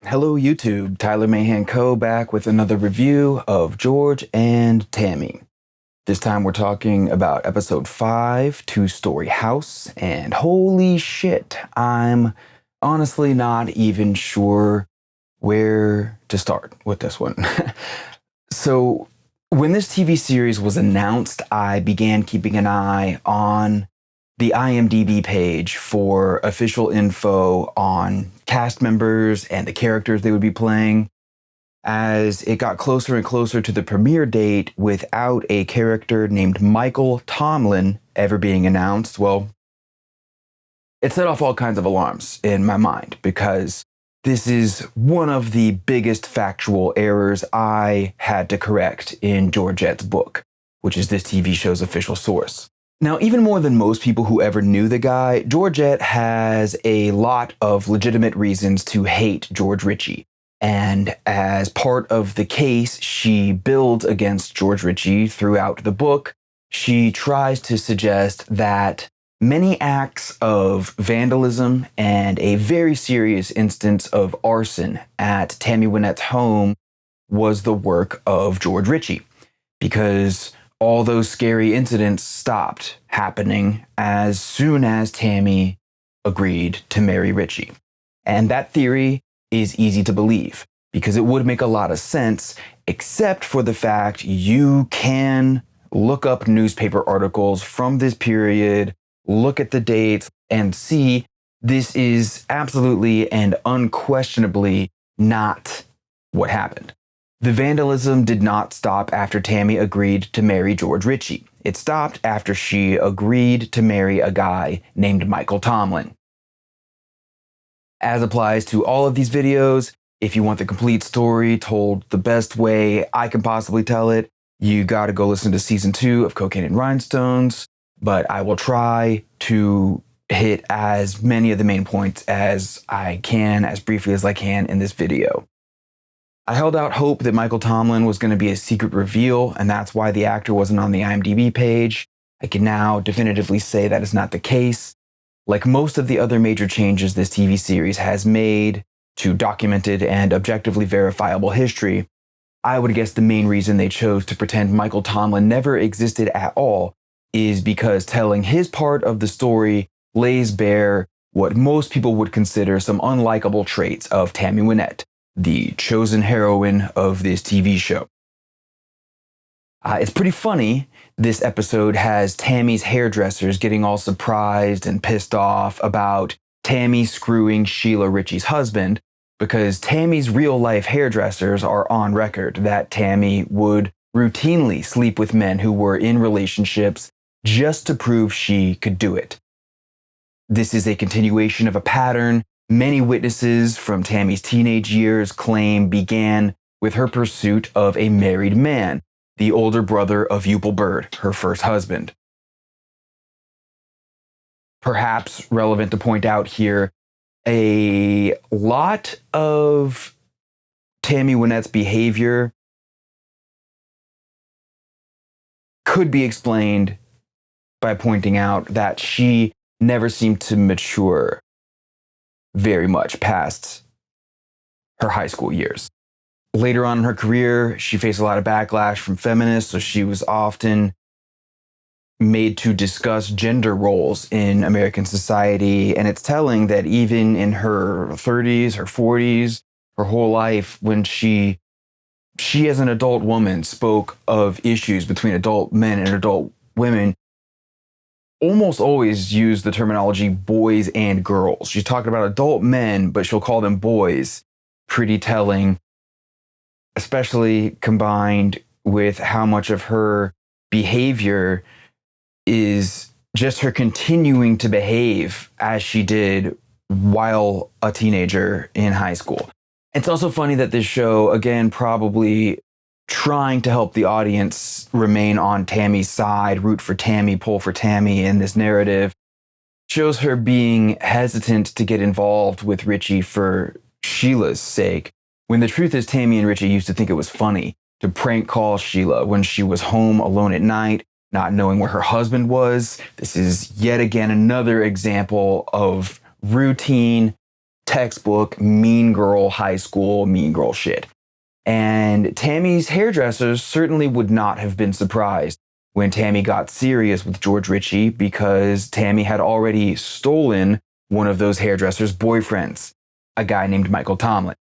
Hello YouTube, Tyler Mahan Co. back with another review of George and Tammy. This time we're talking about episode 5, Two-Story House, and holy shit, I'm honestly not even sure where to start with this one. So when this TV series was announced, I began keeping an eye on the IMDb page for official info on cast members and the characters they would be playing. As it got closer and closer to the premiere date without a character named Michael Tomlin ever being announced, well, it set off all kinds of alarms in my mind because this is one of the biggest factual errors I had to correct in Georgette's book, which is this TV show's official source. Now, even more than most people who ever knew the guy, Georgette has a lot of legitimate reasons to hate George Ritchie. And as part of the case she builds against George Ritchie throughout the book, she tries to suggest that many acts of vandalism and a very serious instance of arson at Tammy Wynette's home was the work of George Ritchie, because all those scary incidents stopped happening as soon as Tammy agreed to marry Ritchie. And that theory is easy to believe because it would make a lot of sense, except for the fact you can look up newspaper articles from this period, look at the dates, and see this is absolutely and unquestionably not what happened. The vandalism did not stop after Tammy agreed to marry George Ritchie. It stopped after she agreed to marry a guy named Michael Tomlin. As applies to all of these videos, if you want the complete story told the best way I can possibly tell it, you gotta go listen to season 2 of Cocaine and Rhinestones, but I will try to hit as many of the main points as I can, as briefly as I can in this video. I held out hope that Michael Tomlin was going to be a secret reveal, and that's why the actor wasn't on the IMDb page. I can now definitively say that is not the case. Like most of the other major changes this TV series has made to documented and objectively verifiable history, I would guess the main reason they chose to pretend Michael Tomlin never existed at all is because telling his part of the story lays bare what most people would consider some unlikable traits of Tammy Wynette, the chosen heroine of this TV show. It's pretty funny. This episode has Tammy's hairdressers getting all surprised and pissed off about Tammy screwing Sheila Ritchie's husband, because Tammy's real-life hairdressers are on record that Tammy would routinely sleep with men who were in relationships just to prove she could do it. This is a continuation of a pattern many witnesses from Tammy's teenage years claim began with her pursuit of a married man, the older brother of Eupil Bird, her first husband. Perhaps relevant to point out here, a lot of Tammy Wynette's behavior could be explained by pointing out that she never seemed to mature very much past her high school years. Later on in her career, she faced a lot of backlash from feminists, so she was often made to discuss gender roles in American society. And it's telling that even in her 30s, her 40s, her whole life, when she as an adult woman spoke of issues between adult men and adult women, almost always use the terminology boys and girls. She's talking about adult men, but she'll call them boys. Pretty telling, especially combined with how much of her behavior is just her continuing to behave as she did while a teenager in high school. It's also funny that this show, again, probably trying to help the audience remain on Tammy's side, root for Tammy, pull for Tammy in this narrative, shows her being hesitant to get involved with Ritchie for Sheila's sake, when the truth is Tammy and Ritchie used to think it was funny to prank call Sheila when she was home alone at night, not knowing where her husband was. This is yet again another example of routine textbook mean girl high school mean girl shit. And Tammy's hairdressers certainly would not have been surprised when Tammy got serious with George Ritchie, because Tammy had already stolen one of those hairdressers' boyfriends, a guy named Michael Tomlin.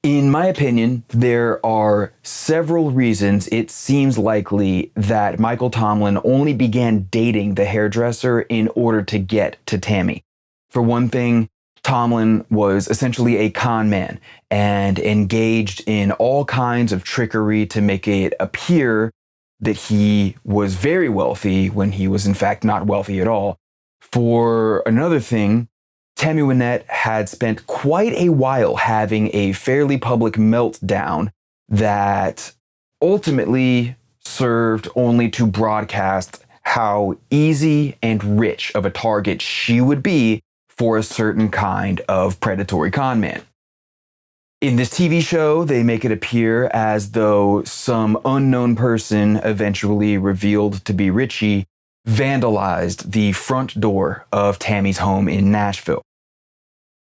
In my opinion, there are several reasons it seems likely that Michael Tomlin only began dating the hairdresser in order to get to Tammy. For one thing, Tomlin was essentially a con man and engaged in all kinds of trickery to make it appear that he was very wealthy when he was in fact not wealthy at all. For another thing, Tammy Wynette had spent quite a while having a fairly public meltdown that ultimately served only to broadcast how easy and rich of a target she would be for a certain kind of predatory conman. In this TV show, they make it appear as though some unknown person, eventually revealed to be Ritchie, vandalized the front door of Tammy's home in Nashville.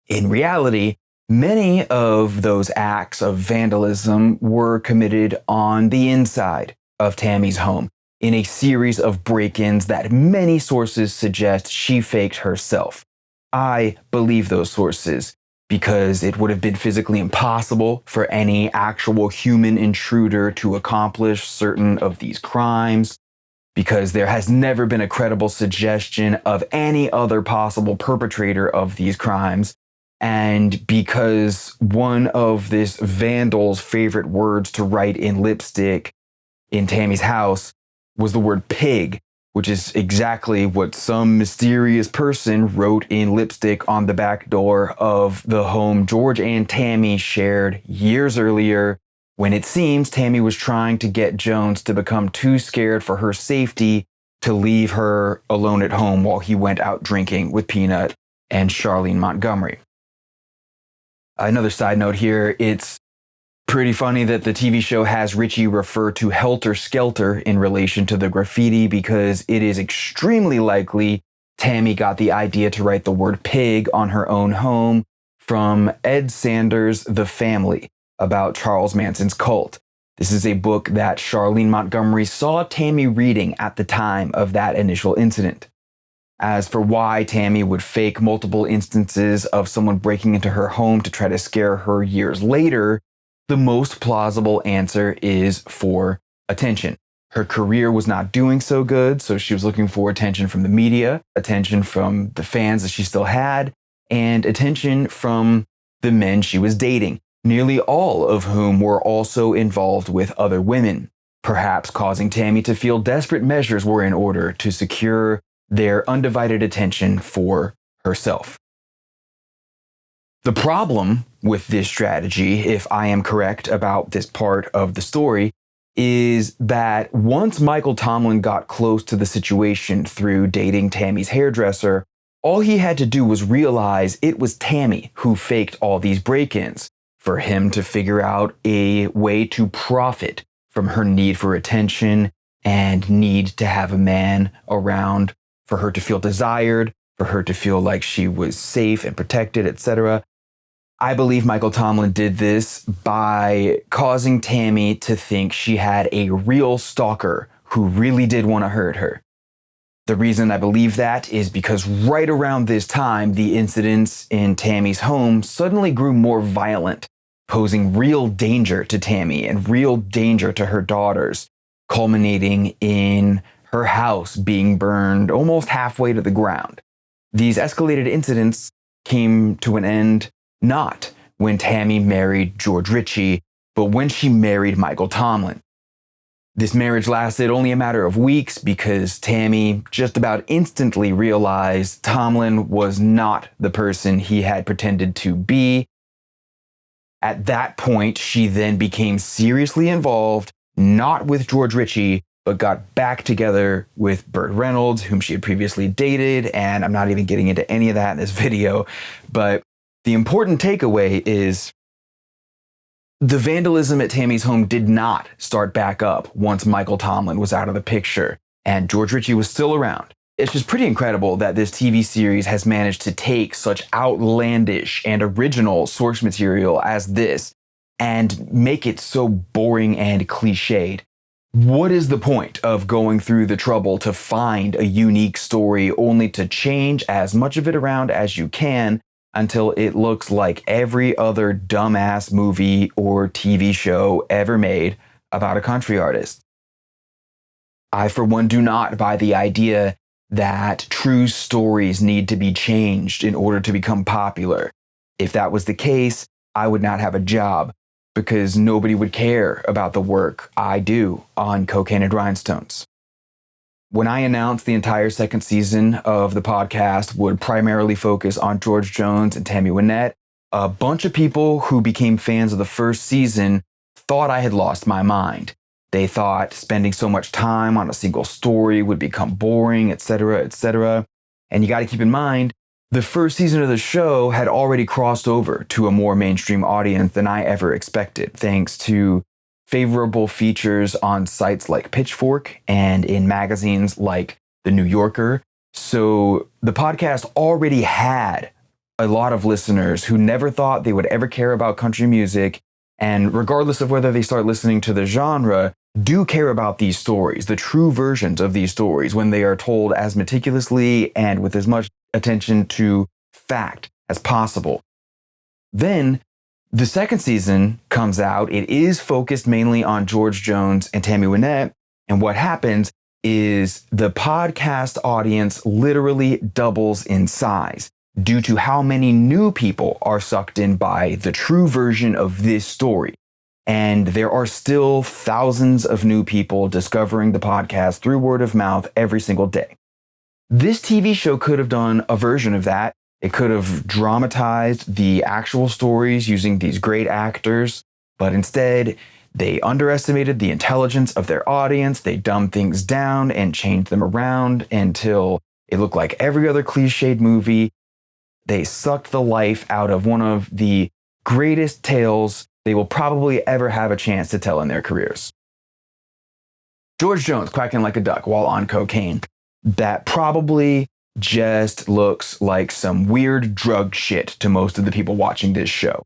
In reality, many of those acts of vandalism were committed on the inside of Tammy's home in a series of break-ins that many sources suggest she faked herself. I believe those sources because it would have been physically impossible for any actual human intruder to accomplish certain of these crimes, because there has never been a credible suggestion of any other possible perpetrator of these crimes, and because one of this vandal's favorite words to write in lipstick in Tammy's house was the word pig, which is exactly what some mysterious person wrote in lipstick on the back door of the home George and Tammy shared years earlier, when it seems Tammy was trying to get Jones to become too scared for her safety to leave her alone at home while he went out drinking with Peanut and Charlene Montgomery. Another side note here, it's pretty funny that the TV show has Ritchie refer to Helter Skelter in relation to the graffiti, because it is extremely likely Tammy got the idea to write the word pig on her own home from Ed Sanders' The Family, about Charles Manson's cult. This is a book that Charlene Montgomery saw Tammy reading at the time of that initial incident. As for why Tammy would fake multiple instances of someone breaking into her home to try to scare her years later, the most plausible answer is for attention. Her career was not doing so good, so she was looking for attention from the media, attention from the fans that she still had, and attention from the men she was dating, nearly all of whom were also involved with other women, perhaps causing Tammy to feel desperate measures were in order to secure their undivided attention for herself. The problem with this strategy, if I am correct about this part of the story, is that once Michael Tomlin got close to the situation through dating Tammy's hairdresser, all he had to do was realize it was Tammy who faked all these break-ins, for him to figure out a way to profit from her need for attention and need to have a man around for her to feel desired, for her to feel like she was safe and protected, etc. I believe Michael Tomlin did this by causing Tammy to think she had a real stalker who really did want to hurt her. The reason I believe that is because right around this time, the incidents in Tammy's home suddenly grew more violent, posing real danger to Tammy and real danger to her daughters, culminating in her house being burned almost halfway to the ground. These escalated incidents came to an end not when Tammy married George Ritchie, but when she married Michael Tomlin. This marriage lasted only a matter of weeks because Tammy just about instantly realized Tomlin was not the person he had pretended to be. At that point, she then became seriously involved, not with George Ritchie, but got back together with Burt Reynolds, whom she had previously dated, and I'm not even getting into any of that in this video. But the important takeaway is the vandalism at Tammy's home did not start back up once Michael Tomlin was out of the picture, and George Ritchie was still around. It's just pretty incredible that this TV series has managed to take such outlandish and original source material as this and make it so boring and cliched. What is the point of going through the trouble to find a unique story only to change as much of it around as you can until it looks like every other dumbass movie or TV show ever made about a country artist? I, for one, do not buy the idea that true stories need to be changed in order to become popular. If that was the case, I would not have a job because nobody would care about the work I do on Cocaine and Rhinestones. When I announced the entire second season of the podcast would primarily focus on George Jones and Tammy Wynette, a bunch of people who became fans of the first season thought I had lost my mind. They thought spending so much time on a single story would become boring, etc., etc. And you got to keep in mind, the first season of the show had already crossed over to a more mainstream audience than I ever expected, thanks to favorable features on sites like Pitchfork and in magazines like The New Yorker. So the podcast already had a lot of listeners who never thought they would ever care about country music, and regardless of whether they start listening to the genre, do care about these stories, the true versions of these stories, when they are told as meticulously and with as much attention to fact as possible. Then the second season comes out. It is focused mainly on George Jones and Tammy Wynette. And what happens is the podcast audience literally doubles in size due to how many new people are sucked in by the true version of this story. And there are still thousands of new people discovering the podcast through word of mouth every single day. This TV show could have done a version of that. It could have dramatized the actual stories using these great actors, but instead, they underestimated the intelligence of their audience. They dumbed things down and changed them around until it looked like every other cliched movie. They sucked the life out of one of the greatest tales they will probably ever have a chance to tell in their careers. George Jones quacking like a duck while on cocaine. That probably just looks like some weird drug shit to most of the people watching this show.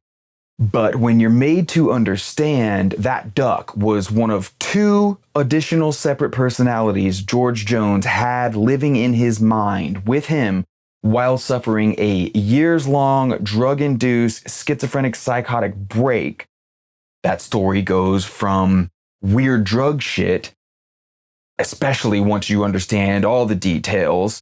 But when you're made to understand that duck was one of two additional separate personalities George Jones had living in his mind with him while suffering a years-long drug-induced schizophrenic psychotic break, that story goes from weird drug shit, especially once you understand all the details,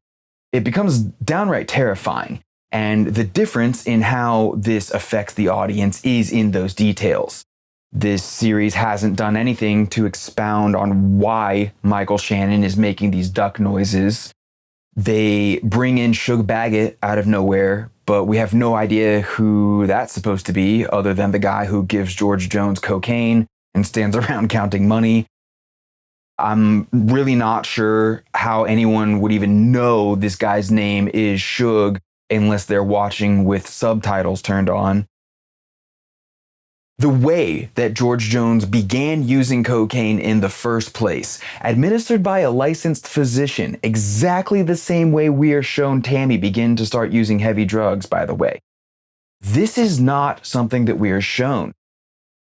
it becomes downright terrifying. And the difference in how this affects the audience is in those details. This series hasn't done anything to expound on why Michael Shannon is making these duck noises. They bring in Shug Baggett out of nowhere, but we have no idea who that's supposed to be other than the guy who gives George Jones cocaine and stands around counting money. I'm really not sure how anyone would even know this guy's name is Shug unless they're watching with subtitles turned on. The way that George Jones began using cocaine in the first place, administered by a licensed physician, exactly the same way we are shown Tammy begin to start using heavy drugs, by the way. This is not something that we are shown.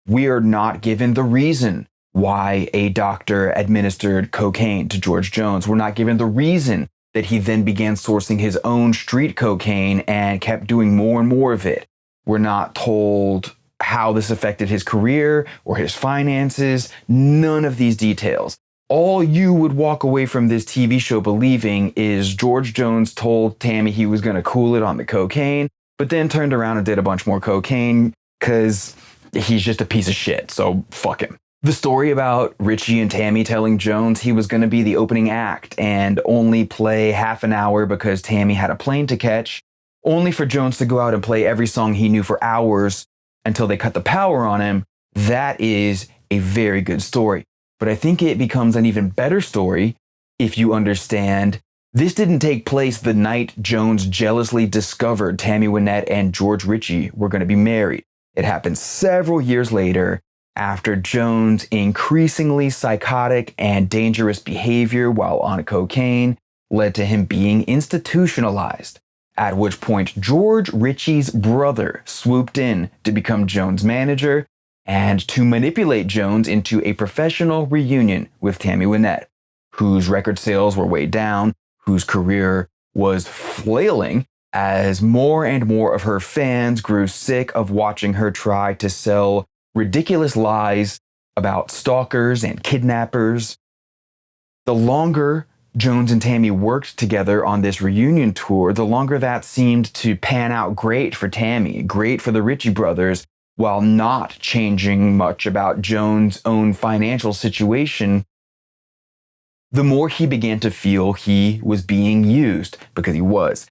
We are not given the reason why a doctor administered cocaine to George Jones. We're not given the reason that he then began sourcing his own street cocaine and kept doing more and more of it. We're not told how this affected his career or his finances, none of these details. All you would walk away from this TV show believing is George Jones told Tammy he was going to cool it on the cocaine, but then turned around and did a bunch more cocaine because he's just a piece of shit, so fuck him. The story about Richie and Tammy telling Jones he was going to be the opening act and only play half an hour because Tammy had a plane to catch, only for Jones to go out and play every song he knew for hours until they cut the power on him, that is a very good story. But I think it becomes an even better story if you understand this didn't take place the night Jones jealously discovered Tammy Wynette and George Ritchie were going to be married. It happened several years later after Jones' increasingly psychotic and dangerous behavior while on cocaine led to him being institutionalized, at which point George Ritchie's brother swooped in to become Joan's manager and to manipulate Jones into a professional reunion with Tammy Wynette, whose record sales were way down, whose career was flailing as more and more of her fans grew sick of watching her try to sell ridiculous lies about stalkers and kidnappers. The longer Jones and Tammy worked together on this reunion tour, the longer that seemed to pan out great for Tammy, great for the Ritchie brothers, while not changing much about Jones' own financial situation. The more he began to feel he was being used, because he was.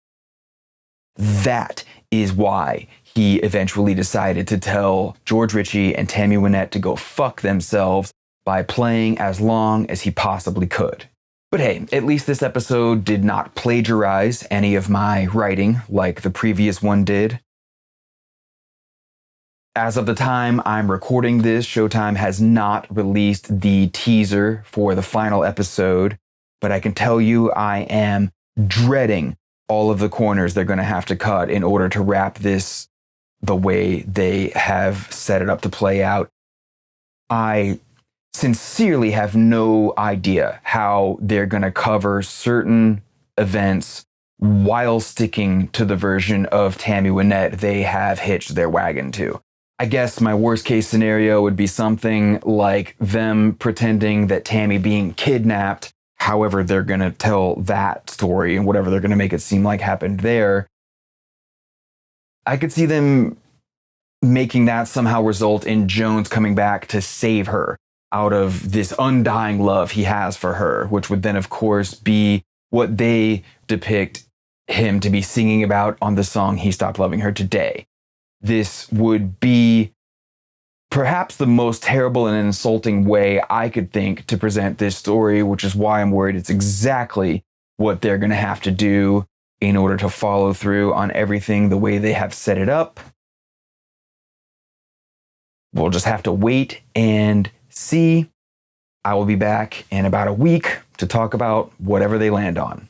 That is why he eventually decided to tell George Ritchie and Tammy Wynette to go fuck themselves by playing as long as he possibly could. But hey, at least this episode did not plagiarize any of my writing like the previous one did. As of the time I'm recording this, Showtime has not released the teaser for the final episode, but I can tell you I am dreading all of the corners they're going to have to cut in order to wrap this the way they have set it up to play out. I sincerely have no idea how they're going to cover certain events while sticking to the version of Tammy Wynette they have hitched their wagon to. I guess my worst case scenario would be something like them pretending that Tammy being kidnapped, however they're going to tell that story and whatever they're going to make it seem like happened there. I could see them making that somehow result in Jones coming back to save her out of this undying love he has for her, which would then, of course, be what they depict him to be singing about on the song He Stopped Loving Her Today. This would be perhaps the most terrible and insulting way I could think to present this story, which is why I'm worried it's exactly what they're going to have to do in order to follow through on everything the way they have set it up. We'll just have to wait and see. I will be back in about a week to talk about whatever they land on.